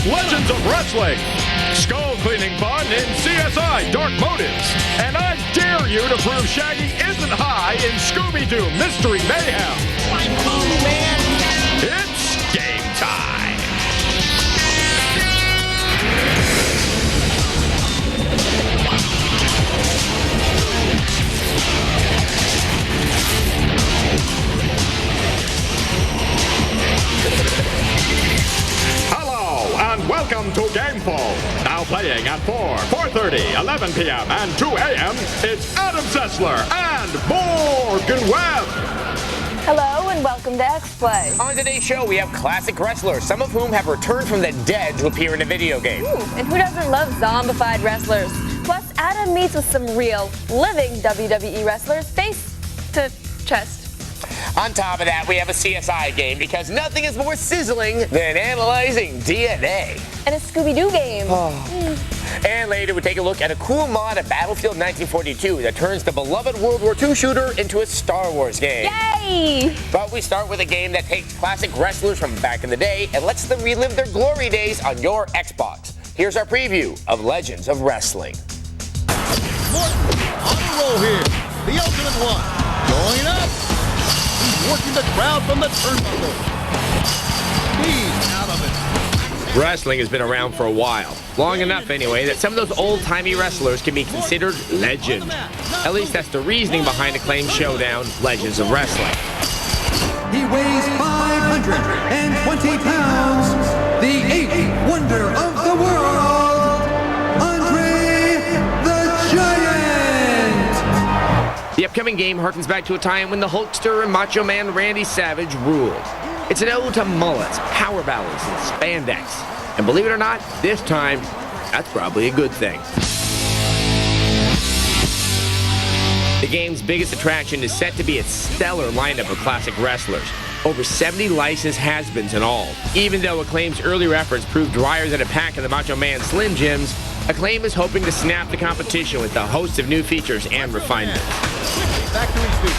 Legends of Wrestling, skull-cleaning fun in CSI Dark Motives, and I dare you to prove Shaggy isn't high in Scooby-Doo Mystery Mayhem. It's game time. And welcome to Gameful. Now playing at 4, 4:30, 11 p.m. and 2 a.m. It's Adam Sessler and Morgan Webb. Hello and welcome to X-Play. On today's show, we have classic wrestlers, some of whom have returned from the dead to appear in a video game. Ooh, and who doesn't love zombified wrestlers? Plus, Adam meets with some real, living WWE wrestlers face to chest. On top of that, we have a CSI game because nothing is more sizzling than analyzing DNA. And a Scooby-Doo game. And later, we take a look at a cool mod of Battlefield 1942 that turns the beloved World War II shooter into a Star Wars game. Yay! But we start with a game that takes classic wrestlers from back in the day and lets them relive their glory days on your Xbox. Here's our preview of Legends of Wrestling. Morton on a roll here. The Ultimate One going up. He's working the crowd from the turnbuckle. He's out of it. Wrestling has been around for a while. Long enough, anyway, that some of those old-timey wrestlers can be considered legends. At least that's the reasoning behind acclaimed Showdown, Legends of Wrestling. He weighs 520 pounds. The eighth wonder of the world, Andre the Giant. The upcoming game harkens back to a time when the Hulkster and Macho Man Randy Savage ruled. It's an ode to mullets, power ballads, and spandex. And believe it or not, this time, that's probably a good thing. The game's biggest attraction is set to be its stellar lineup of classic wrestlers. Over 70 licensed has-beens in all. Even though Acclaim's earlier efforts proved drier than a pack of the Macho Man Slim Jims, Acclaim is hoping to snap the competition with a host of new features and refinements. Back to his feet.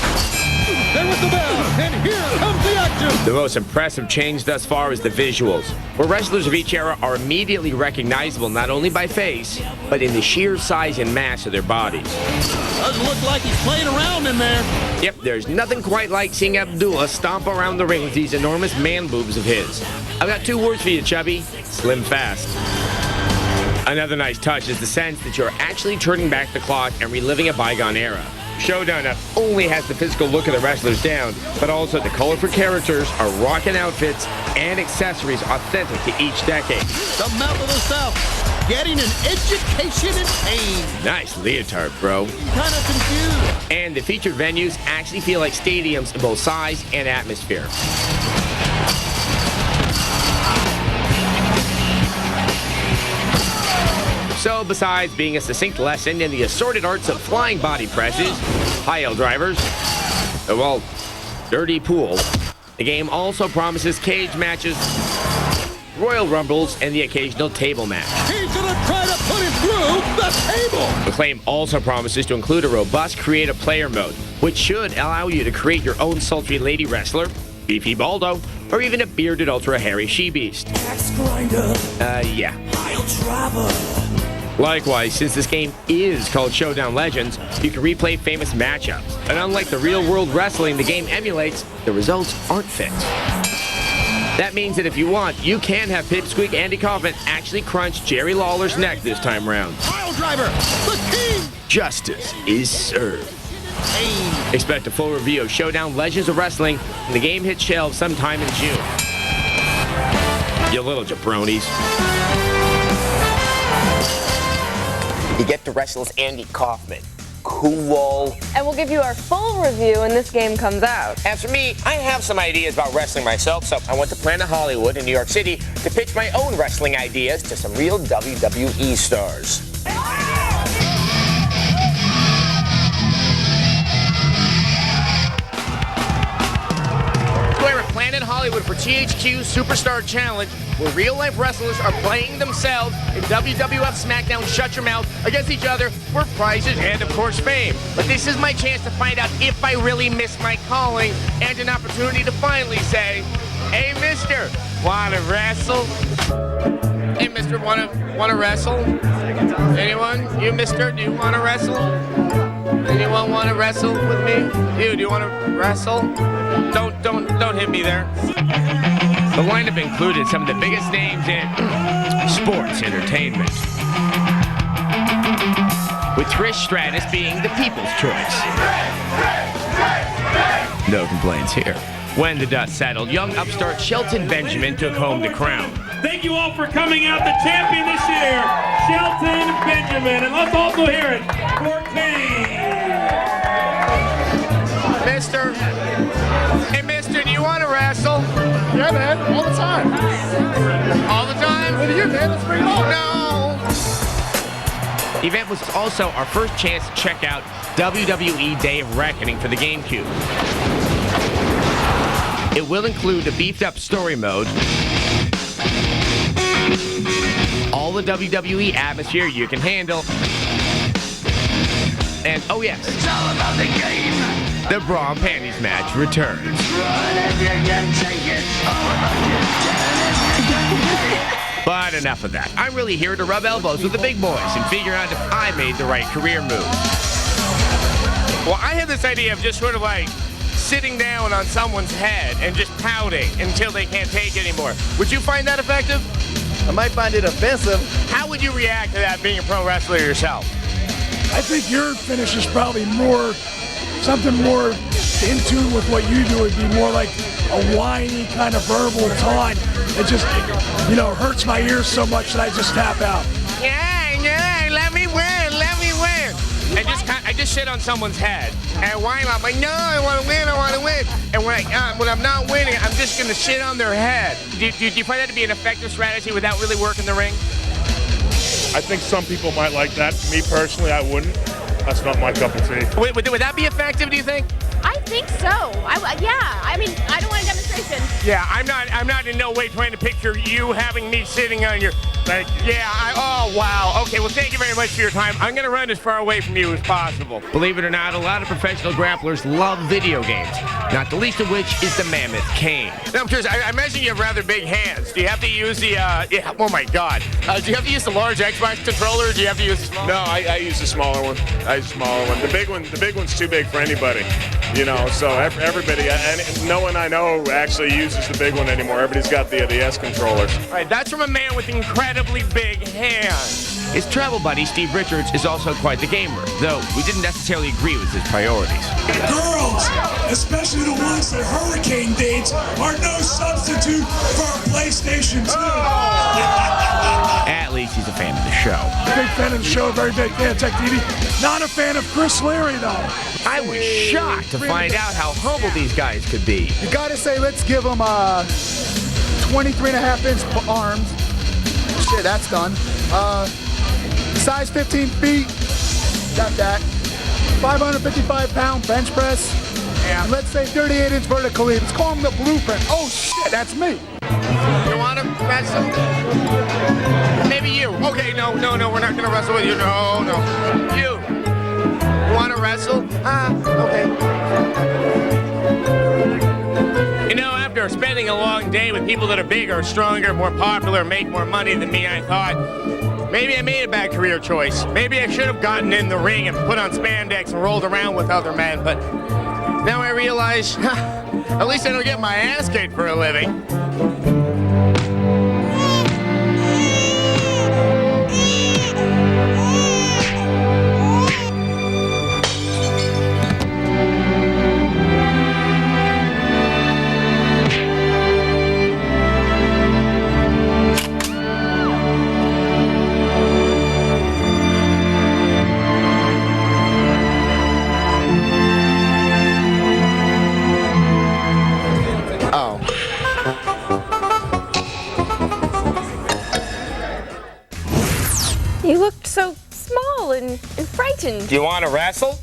There was the bell, and here comes the action. The most impressive change thus far is the visuals, where wrestlers of each era are immediately recognizable not only by face, but in the sheer size and mass of their bodies. Doesn't look like he's playing around in there. Yep, there's nothing quite like seeing Abdullah stomp around the ring with these enormous man boobs of his. I've got two words for you, Chubby: slim fast. Another nice touch is the sense that you're actually turning back the clock and reliving a bygone era. Showdown not only has the physical look of the wrestlers down, but also the colorful characters are rocking outfits and accessories authentic to each decade. The map of the South, getting an education in pain. Nice leotard, bro. Kind of confused. And the featured venues actually feel like stadiums in both size and atmosphere. So, besides being a succinct lesson in the assorted arts of flying body presses, high-L drivers, well, dirty pool, the game also promises cage matches, Royal Rumbles, and the occasional table match. He's gonna try to put him through the table. Acclaim also promises to include a robust creative player mode, which should allow you to create your own sultry lady wrestler, beefy Baldo, or even a bearded ultra hairy she-beast. Yeah. Likewise, since this game is called Showdown Legends, you can replay famous matchups. And unlike the real-world wrestling the game emulates, the results aren't fixed. That means that if you want, you can have Pipsqueak Andy Kaufman actually crunch Jerry Lawler's neck this time round. Pile driver, the king. Justice is served. Expect a full review of Showdown Legends of Wrestling when the game hits shelves sometime in June. You little jabronis. You get to wrestle as Andy Kaufman. Cool. And we'll give you our full review when this game comes out. As for me, I have some ideas about wrestling myself, so I went to Planet Hollywood in New York City to pitch my own wrestling ideas to some real WWE stars. We're at Planet Hollywood for THQ Superstar Challenge, where real-life wrestlers are playing themselves in WWF SmackDown Shut Your Mouth against each other for prizes and, of course, fame. But this is my chance to find out if I really missed my calling and an opportunity to finally say, "Hey, mister, wanna wrestle?" mister, wanna wrestle? Anyone? You, mister, do you wanna wrestle? Anyone wanna wrestle with me? You, do you wanna wrestle? Don't hit me there. The lineup included some of the biggest names in sports entertainment, with Trish Stratus being the people's choice. No complaints here. When the dust settled, young upstart Shelton Benjamin took home the crown. Thank you all for coming out. The champion this year, Shelton Benjamin. And let's also hear it for Kane. Mister. Hey, mister, do you want to wrestle? Yeah, man, all the time. All the time? With you, man, let's bring it on. No. The event was also our first chance to check out WWE Day of Reckoning for the GameCube. It will include a beefed-up story mode, all the WWE atmosphere you can handle, and, oh yes, it's all about the game. The Bra and Panties match returns. But enough of that. I'm really here to rub elbows with the big boys and figure out if I made the right career move. Well, I had this idea of just sort of like sitting down on someone's head and just pouting until they can't take it anymore. Would you find that effective? I might find it offensive. How would you react to that being a pro wrestler yourself? I think your finish is probably something more in tune with what you do. Would be more like a whiny kind of verbal taunt. It just, hurts my ears so much that I just tap out. Yeah, let me win. I just sit on someone's head and whine. I'm like, no, I want to win. And when I'm not winning, I'm just going to sit on their head. Do you find that to be an effective strategy without really working the ring? I think some people might like that. Me personally, I wouldn't. That's not my cup of tea. Would that be effective, do you think? I think so. I don't want a demonstration. Yeah, I'm not in no way trying to picture you having me sitting on your... Thank you. Yeah, oh, wow. Okay, well, thank you very much for your time. I'm going to run as far away from you as possible. Believe it or not, a lot of professional grapplers love video games, not the least of which is the Mammoth Kane. Now, I'm curious, I imagine you have rather big hands. Do you have to use the, oh my God. Do you have to use the large Xbox controller, or do you have to use the small? No, I use the smaller one. The big one's too big for anybody. So everybody, and no one I know actually uses the big one anymore. Everybody's got the S controllers. All right, that's from a man with incredibly big hands. His travel buddy, Steve Richards, is also quite the gamer, though we didn't necessarily agree with his priorities. Girls, especially the ones that Hurricane dates, are no substitute for a PlayStation 2. At least he's a fan of the show. Big fan of the show, very big fan of Tech TV. Not a fan of Chris Leary, though. I was shocked to find out how humble these guys could be. You gotta say, let's give them 23.5-inch arms. Shit, that's done. Size 15 feet. Got that. 555-pound bench press. And let's say 38-inch vertical lead. Let's call them the blueprint. Oh shit, that's me. You want to wrestle? Maybe you. Okay, no, we're not going to wrestle with you. No. You want to wrestle? Okay. After spending a long day with people that are bigger, stronger, more popular, make more money than me, I thought, maybe I made a bad career choice. Maybe I should have gotten in the ring and put on spandex and rolled around with other men, but now I realize, at least I don't get my ass kicked for a living. You looked so small and frightened. Do you want to wrestle?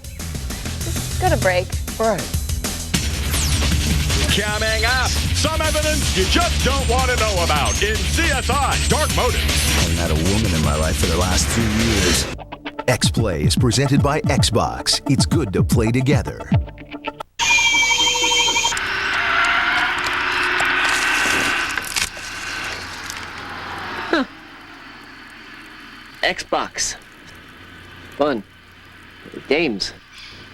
Got a break. Right. Coming up, some evidence you just don't want to know about in CSI Dark Motives. I haven't had a woman in my life for the last 2 years. X-Play is presented by Xbox. It's good to play together. Xbox. Fun. Games.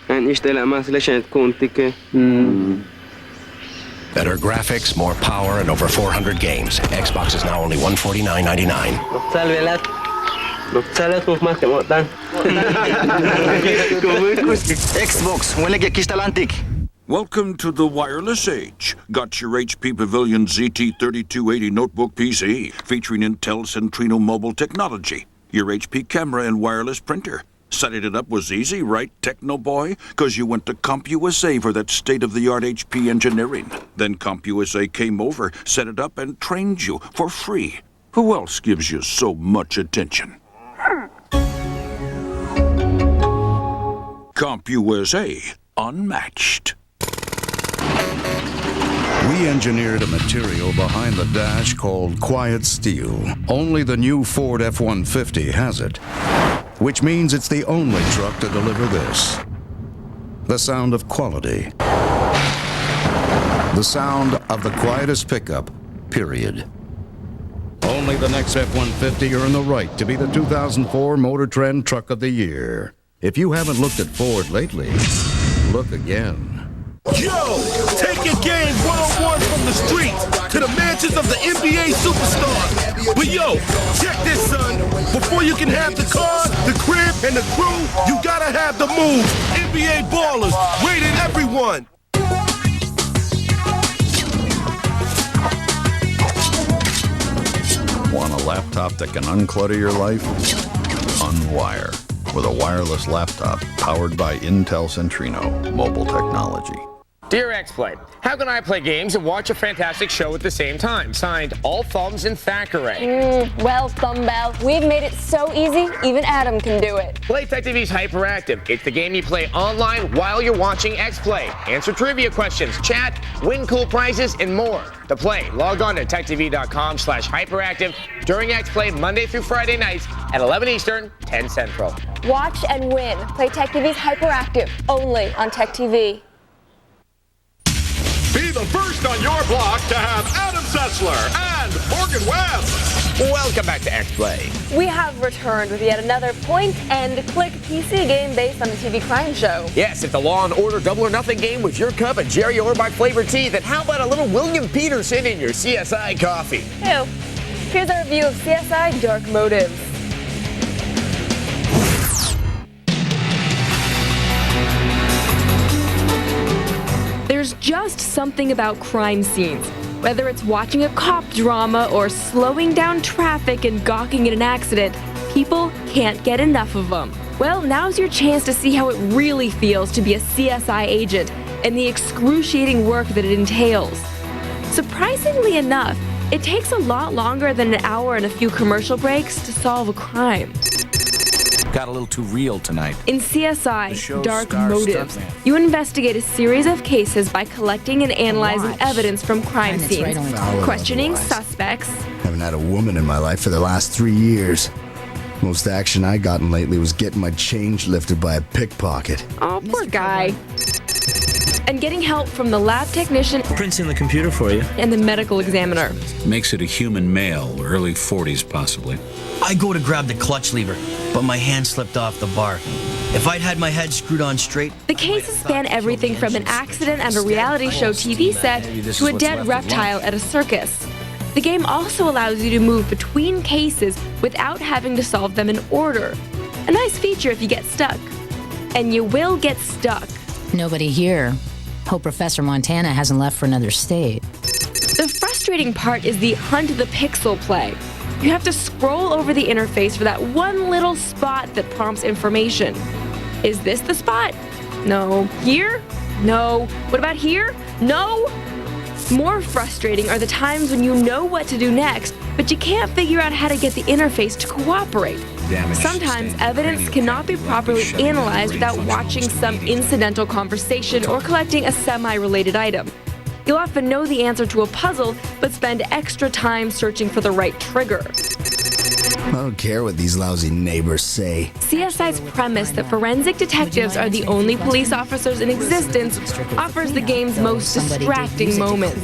Better graphics, more power, and over 400 games. Xbox is now only $149.99. Xbox, huele que talantik. Welcome to the wireless age. Got your HP Pavilion ZT3280 notebook PC featuring Intel Centrino mobile technology. Your HP camera and wireless printer. Setting it up was easy, right, Techno Boy? Because you went to CompUSA for that state-of-the-art HP engineering. Then CompUSA came over, set it up, and trained you for free. Who else gives you so much attention? CompUSA, unmatched. We engineered a material behind the dash called quiet steel. Only the new Ford F-150 has it, which means it's the only truck to deliver this. The sound of quality. The sound of the quietest pickup, period. Only the next F-150 earned the right to be the 2004 Motor Trend Truck of the Year. If you haven't looked at Ford lately, look again. Yo, take your game one-on-one from the streets to the mansions of the NBA superstars. But yo, check this, son. Before you can have the car, the crib, and the crew, you gotta have the moves. NBA ballers, rated everyone. Want a laptop that can unclutter your life? Unwire. With a wireless laptop powered by Intel Centrino mobile technology. Dear X-Play, how can I play games and watch a fantastic show at the same time? Signed, All Thumbs and Thackeray. Well, Thumbell, we've made it so easy, even Adam can do it. Play Tech TV's Hyperactive. It's the game you play online while you're watching X-Play. Answer trivia questions, chat, win cool prizes, and more. To play, log on to techtv.com/hyperactive during X-Play Monday through Friday nights at 11 Eastern, 10 Central. Watch and win. Play Tech TV's Hyperactive, only on Tech TV. Be the first on your block to have Adam Setzler and Morgan Webb. Welcome back to X-Play. We have returned with yet another point-and-click PC game based on the TV crime show. Yes, it's a Law & Order Double or Nothing game with your cup of Jerry Orbach flavored tea. Then how about a little William Peterson in your CSI coffee? Ew. Here's our review of CSI Dark Motives. There's just something about crime scenes. Whether it's watching a cop drama or slowing down traffic and gawking at an accident, people can't get enough of them. Well, now's your chance to see how it really feels to be a CSI agent and the excruciating work that it entails. Surprisingly enough, it takes a lot longer than an hour and a few commercial breaks to solve a crime. Got a little too real tonight. In CSI Dark Motives, you investigate a series of cases by collecting and analyzing evidence from crime scenes, questioning suspects. Haven't had a woman in my life for the last 3 years. Most action I gotten lately was getting my change lifted by a pickpocket. Oh, poor guy. And getting help from the lab technician, Printing the computer for you. and the medical examiner. Makes it a human male, early 40s possibly. I go to grab the clutch lever, but my hand slipped off the bar. If I'd had my head screwed on straight... The cases span everything from an accident at a reality show TV set to a dead reptile at a circus. The game also allows you to move between cases without having to solve them in order. A nice feature if you get stuck. And you will get stuck. Nobody here. Hope Professor Montana hasn't left for another state. The frustrating part is the hunt the pixel play. You have to scroll over the interface for that one little spot that prompts information. Is this the spot? No. Here? No. What about here? No. More frustrating are the times when you know what to do next, but you can't figure out how to get the interface to cooperate. Sometimes evidence cannot be properly analyzed without watching some incidental conversation or collecting a semi-related item. You'll often know the answer to a puzzle, but spend extra time searching for the right trigger. I don't care what these lousy neighbors say. CSI's premise that forensic detectives are the only police officers in existence offers the game's most distracting moments.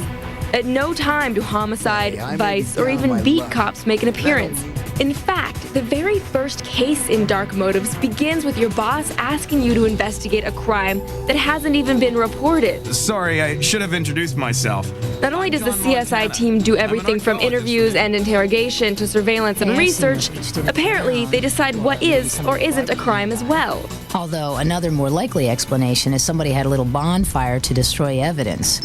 At no time do homicide, vice, or even beat cops make an appearance. In fact, the very first case in Dark Motives begins with your boss asking you to investigate a crime that hasn't even been reported. Sorry, I should have introduced myself. Not only does the CSI team do everything from interviews and interrogation to surveillance and research, apparently they decide what is or isn't a crime as well. Although another more likely explanation is somebody had a little bonfire to destroy evidence.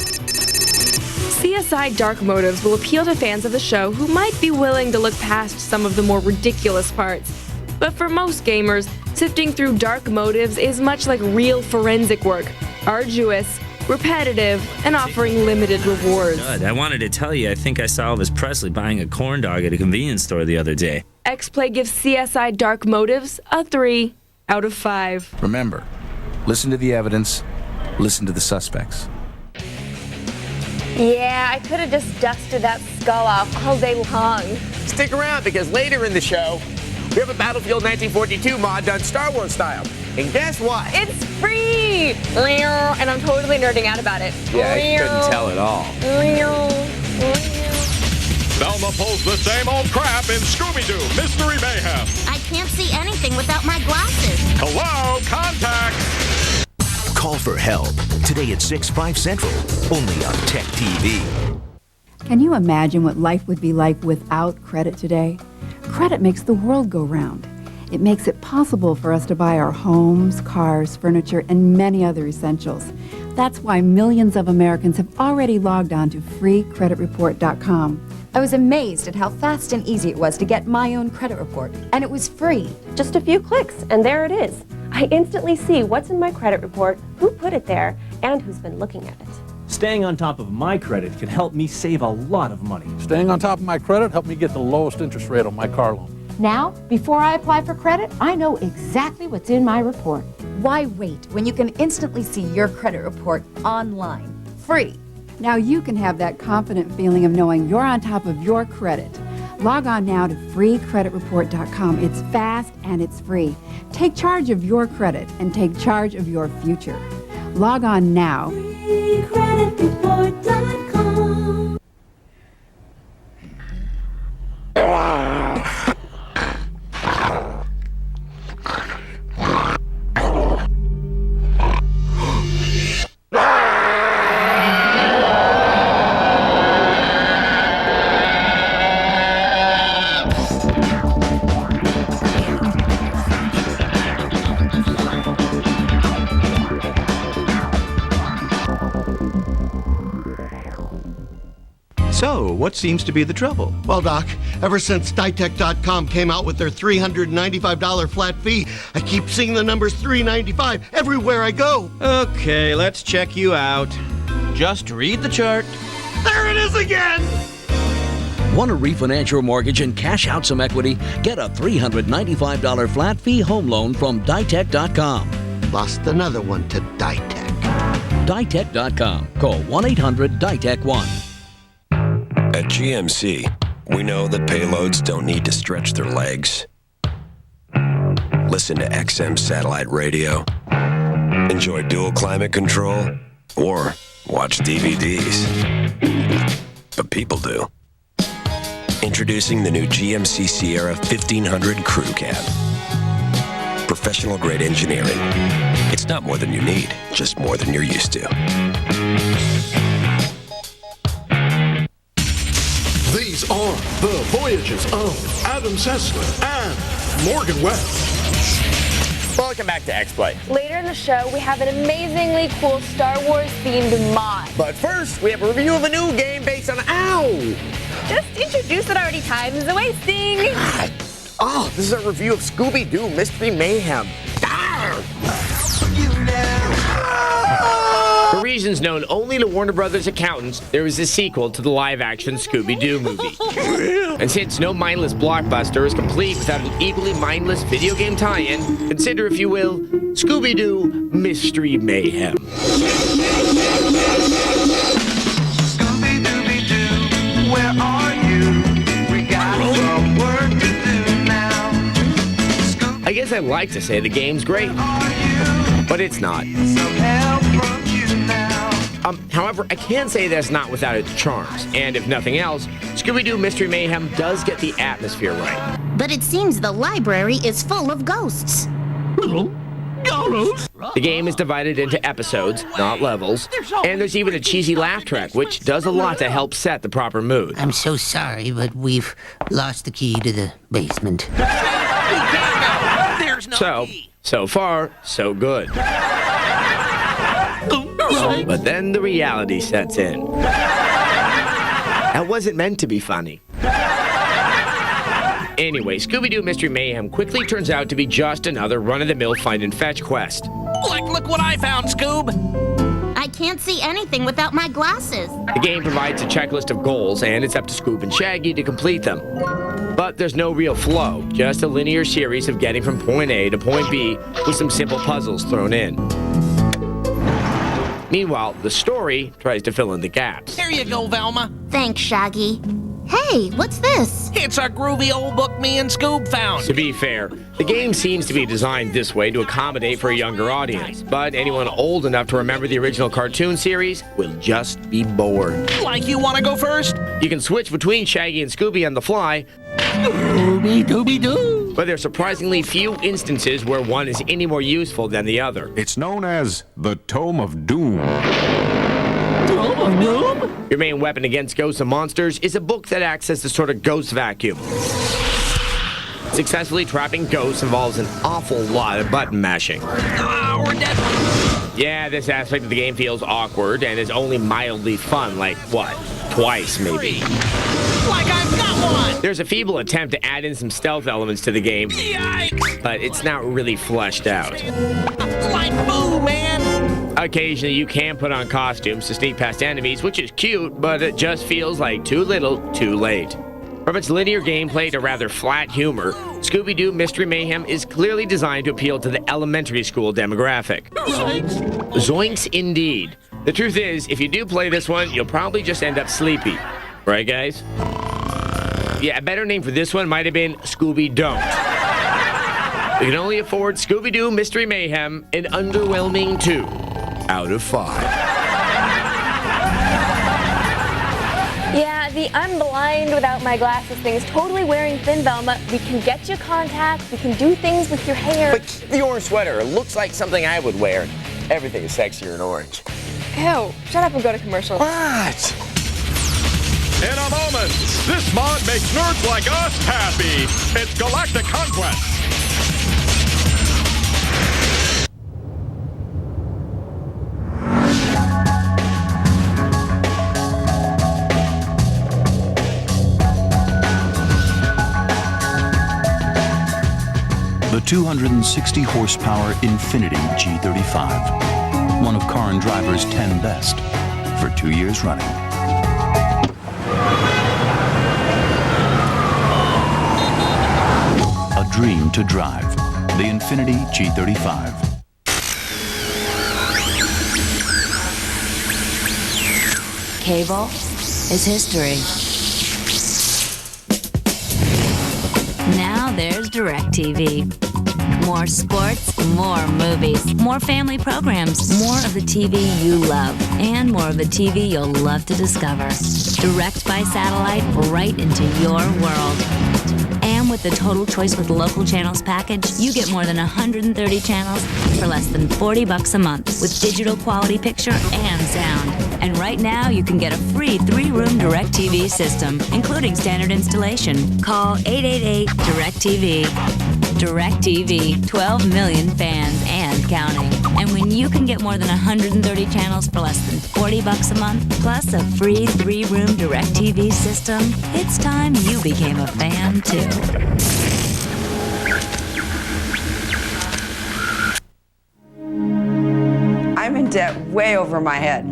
CSI Dark Motives will appeal to fans of the show who might be willing to look past some of the more ridiculous parts. But for most gamers, sifting through Dark Motives is much like real forensic work, arduous, repetitive, and offering limited rewards. I wanted to tell you, I think I saw Elvis Presley buying a corn dog at a convenience store the other day. X-Play gives CSI Dark Motives a 3 out of 5. Remember, listen to the evidence, listen to the suspects. Yeah, I could have just dusted that skull off all day long. Stick around, because later in the show, we have a Battlefield 1942 mod done Star Wars style. And guess what? It's free! And I'm totally nerding out about it. Yeah, I couldn't tell at all. Velma pulls the same old crap in Scooby-Doo Mystery Mayhem. I can't see anything without my glasses. Hello, contact! Call for help today at 6, 5 Central, only on Tech TV. Can you imagine what life would be like without credit today? Credit makes the world go round. It makes it possible for us to buy our homes, cars, furniture, and many other essentials. That's why millions of Americans have already logged on to freecreditreport.com. I was amazed at how fast and easy it was to get my own credit report, and it was free. Just a few clicks, and there it is. I instantly see what's in my credit report, who put it there, and who's been looking at it. Staying on top of my credit can help me save a lot of money. Staying on top of my credit helped me get the lowest interest rate on my car loan. Now, before I apply for credit, I know exactly what's in my report. Why wait when you can instantly see your credit report online, free? Now you can have that confident feeling of knowing you're on top of your credit. Log on now to freecreditreport.com. It's fast and it's free. Take charge of your credit and take charge of your future. Log on now. freecreditreport.com. So, what seems to be the trouble? Well, Doc, ever since Ditech.com came out with their $395 flat fee, I keep seeing the numbers $395 everywhere I go. Okay, let's check you out. Just read the chart. There it is again! Want to refinance your mortgage and cash out some equity? Get a $395 flat fee home loan from Ditech.com. Lost another one to Ditech. Ditech.com. Call 1-800-DITECH-1. At GMC, we know that payloads don't need to stretch their legs. Listen to XM satellite radio, enjoy dual climate control, or watch DVDs. But people do. Introducing the new GMC Sierra 1500 Crew Cab. Professional grade engineering. It's not more than you need, just more than you're used to. These are the voyages of Adam Sessler and Morgan West. Welcome back to X-Play. Later in the show, we have an amazingly cool Star Wars-themed mod. But first, we have a review of a new game based on... Ow! Just introduce it already. Time is wasting. Oh, this is a review of Scooby-Doo Mystery Mayhem. For reasons known only to Warner Brothers accountants, there is a sequel to the live-action Scooby-Doo movie. And since no mindless blockbuster is complete without an equally mindless video game tie-in, consider, if you will, Scooby-Doo Mystery Mayhem. Scooby-Dooby-Doo, where are you? We got some work to do now. I guess I'd like to say the game's great, but it's not. Some help from you now. However, I can say that's not without its charms. And if nothing else, Scooby-Doo Mystery Mayhem does get the atmosphere right. But it seems the library is full of ghosts. The game is divided into episodes, not levels, and there's even a cheesy laugh track, which does a lot to help set the proper mood. I'm so sorry, but we've lost the key to the basement. So far, so good. But then the reality sets in. That wasn't meant to be funny. Anyway, Scooby-Doo Mystery Mayhem quickly turns out to be just another run-of-the-mill find-and-fetch quest. Look what I found, Scoob! I can't see anything without my glasses. The game provides a checklist of goals, and it's up to Scoob and Shaggy to complete them. But there's no real flow, just a linear series of getting from point A to point B with some simple puzzles thrown in. Meanwhile, the story tries to fill in the gaps. Here you go, Velma. Thanks, Shaggy. Hey, what's this? It's a groovy old book me and Scoob found. To be fair, the game seems to be designed this way to accommodate for a younger audience, but anyone old enough to remember the original cartoon series will just be bored. Like you want to go first? You can switch between Shaggy and Scooby on the fly, Scooby-Dooby-Doo. but there's surprisingly few instances where one is any more useful than the other. It's known as the Tome of Doom. Tome of Doom? Your main weapon against ghosts and monsters is a book that acts as a sort of ghost vacuum. Successfully trapping ghosts involves an awful lot of button mashing. We're dead. Yeah, this aspect of the game feels awkward and is only mildly fun, like, what, twice maybe. Like I've got one! There's a feeble attempt to add in some stealth elements to the game, Yikes! but it's not really fleshed out. Like boo, man! Occasionally, you can put on costumes to sneak past enemies, which is cute, but it just feels like too little, too late. From its linear gameplay to rather flat humor, Scooby-Doo Mystery Mayhem is clearly designed to appeal to the elementary school demographic. Zoinks indeed. The truth is, if you do play this one, you'll probably just end up sleepy. Right, guys? Yeah, a better name for this one might have been Scooby-Don't. You can only afford Scooby-Doo Mystery Mayhem an underwhelming 2 out of 5. Yeah, the I'm blind without my glasses thing is totally wearing thin, Velma. We can get you contacts, we can do things with your hair. But keep the orange sweater. It looks like something I would wear. Everything is sexier in orange. Ew, shut up and go to commercial. What? In a moment, this mod makes nerds like us happy. It's Galactic Conquests. The 260 horsepower Infiniti G35. One of car and driver's 10 best for 2 years running. A dream to drive. The Infiniti G35. Cable is history. Now there's DirecTV. More sports, more movies, more family programs, more of the TV you love, and more of the TV you'll love to discover. Direct by satellite right into your world. And with the Total Choice with Local Channels package, you get more than 130 channels for less than $40 a month with digital quality picture and sound. And right now, you can get a free 3-room DirecTV system, including standard installation. Call 888-DirecTV. DirecTV, 12 million fans and counting. And when you can get more than 130 channels for less than $40 a month, plus a free 3-room DirecTV system, it's time you became a fan too. I'm in debt way over my head,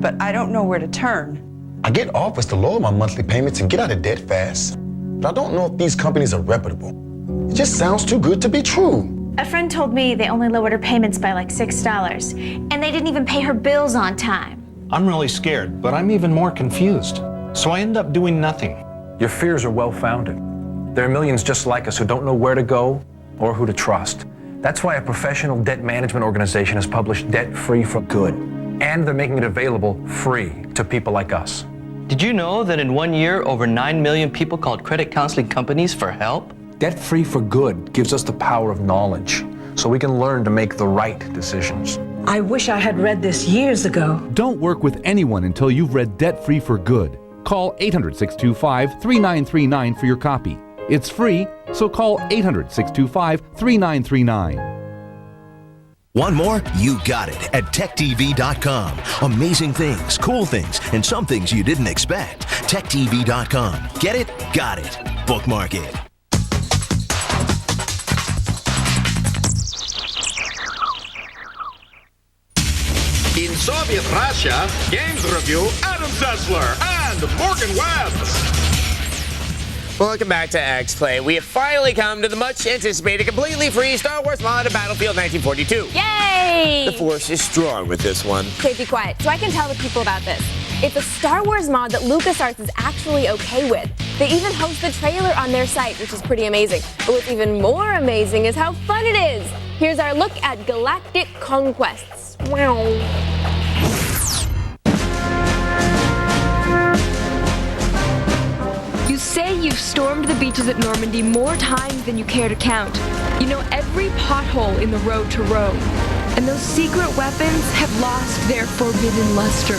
but I don't know where to turn. I get offers to lower my monthly payments and get out of debt fast, but I don't know if these companies are reputable. It just sounds too good to be true. A friend told me they only lowered her payments by like $6, and they didn't even pay her bills on time. I'm really scared, but I'm even more confused. So I end up doing nothing. Your fears are well-founded. There are millions just like us who don't know where to go or who to trust. That's why a professional debt management organization has published Debt Free for Good. And they're making it available free to people like us. Did you know that in 1 year, over 9 million people called credit counseling companies for help? Debt Free for Good gives us the power of knowledge, so we can learn to make the right decisions. I wish I had read this years ago. Don't work with anyone until you've read Debt Free for Good. Call 800-625-3939 for your copy. It's free, so call 800-625-3939. Want more? You got it at techtv.com. Amazing things, cool things, and some things you didn't expect. techtv.com. Get it? Got it. Bookmark it. In Soviet Russia, Games Review, Adam Sessler and Morgan Webb. Welcome back to X-Play. We have finally come to the much-anticipated, completely free Star Wars mod of Battlefield 1942. Yay! The Force is strong with this one. Okay, be quiet. So I can tell the people about this. It's a Star Wars mod that LucasArts is actually okay with. They even host the trailer on their site, which is pretty amazing. But what's even more amazing is how fun it is. Here's our look at Galactic Conquests. Wow. You say you've stormed the beaches at Normandy more times than you care to count. You know every pothole in the road to Rome. And those secret weapons have lost their forbidden luster.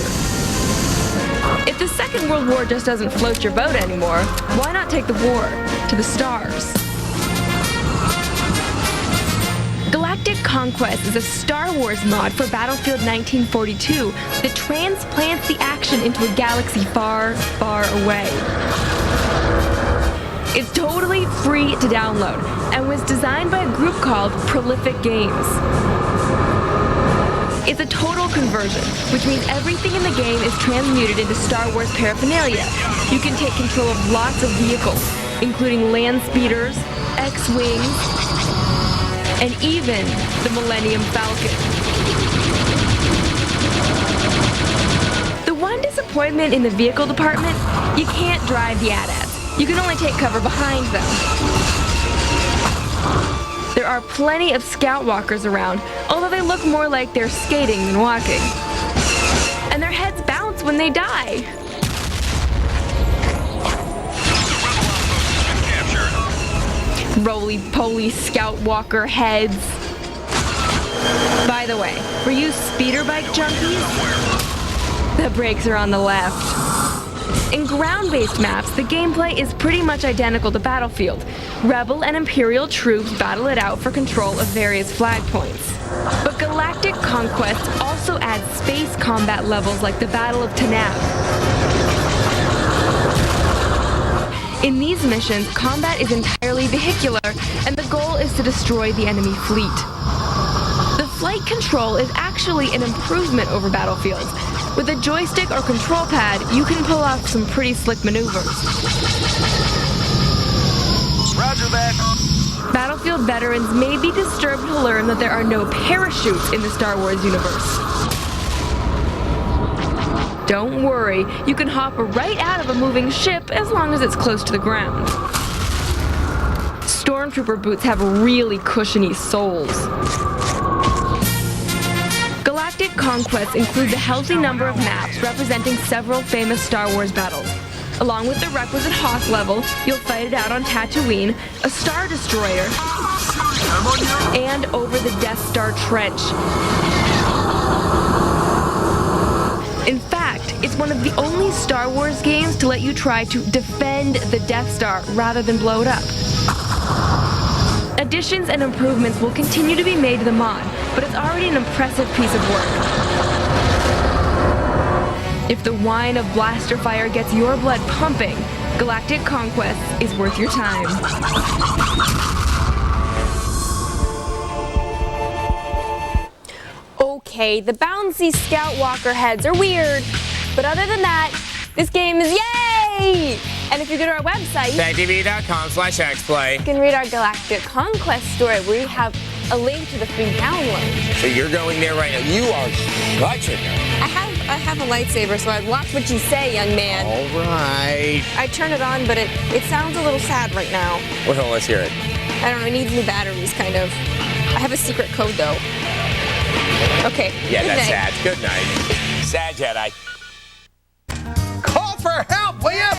If the Second World War just doesn't float your boat anymore, why not take the war to the stars? Galactic Conquests is a Star Wars mod for Battlefield 1942 that transplants the action into a galaxy far, far away. It's totally free to download and was designed by a group called Prolific Games. It's a total conversion, which means everything in the game is transmuted into Star Wars paraphernalia. You can take control of lots of vehicles, including land speeders, X-Wings, and even the Millennium Falcon. The one disappointment in the vehicle department, you can't drive the AT-ATs. You can only take cover behind them. There are plenty of scout walkers around, although they look more like they're skating than walking. And their heads bounce when they die. Roly-poly scout walker heads. By the way, for you speeder bike junkies, the brakes are on the left. In ground-based maps, the gameplay is pretty much identical to Battlefield. Rebel and Imperial troops battle it out for control of various flag points. But Galactic Conquests also adds space combat levels like the Battle of Tanab. In these missions, combat is entirely vehicular, and the goal is to destroy the enemy fleet. The flight control is actually an improvement over Battlefield. With a joystick or control pad, you can pull off some pretty slick maneuvers. Roger that. Battlefield veterans may be disturbed to learn that there are no parachutes in the Star Wars universe. Don't worry, you can hop right out of a moving ship as long as it's close to the ground. Stormtrooper boots have really cushiony soles. Galactic Conquests includes a healthy number of maps representing several famous Star Wars battles. Along with the requisite Hoth level, you'll fight it out on Tatooine, a Star Destroyer, and over the Death Star Trench. In fact, it's one of the only Star Wars games to let you try to defend the Death Star rather than blow it up. Additions and improvements will continue to be made to the mod, but it's already an impressive piece of work. If the whine of blaster fire gets your blood pumping, Galactic Conquests is worth your time. Okay, the bouncy scout walker heads are weird, but other than that, this game is yay! And if you go to our website, techtv.com/xplay, you can read our Galactic Conquest story where we have a link to the free download. So you're going there right now. You are such a nerd. I have a lightsaber, so I'd watch what you say, young man. All right. I turned it on, but it sounds a little sad right now. Well, let's hear it. I don't know, it needs new batteries, kind of. I have a secret code, though. Okay. Yeah, good that's night. sad. Good night. Sad Jedi. Call for help, will you?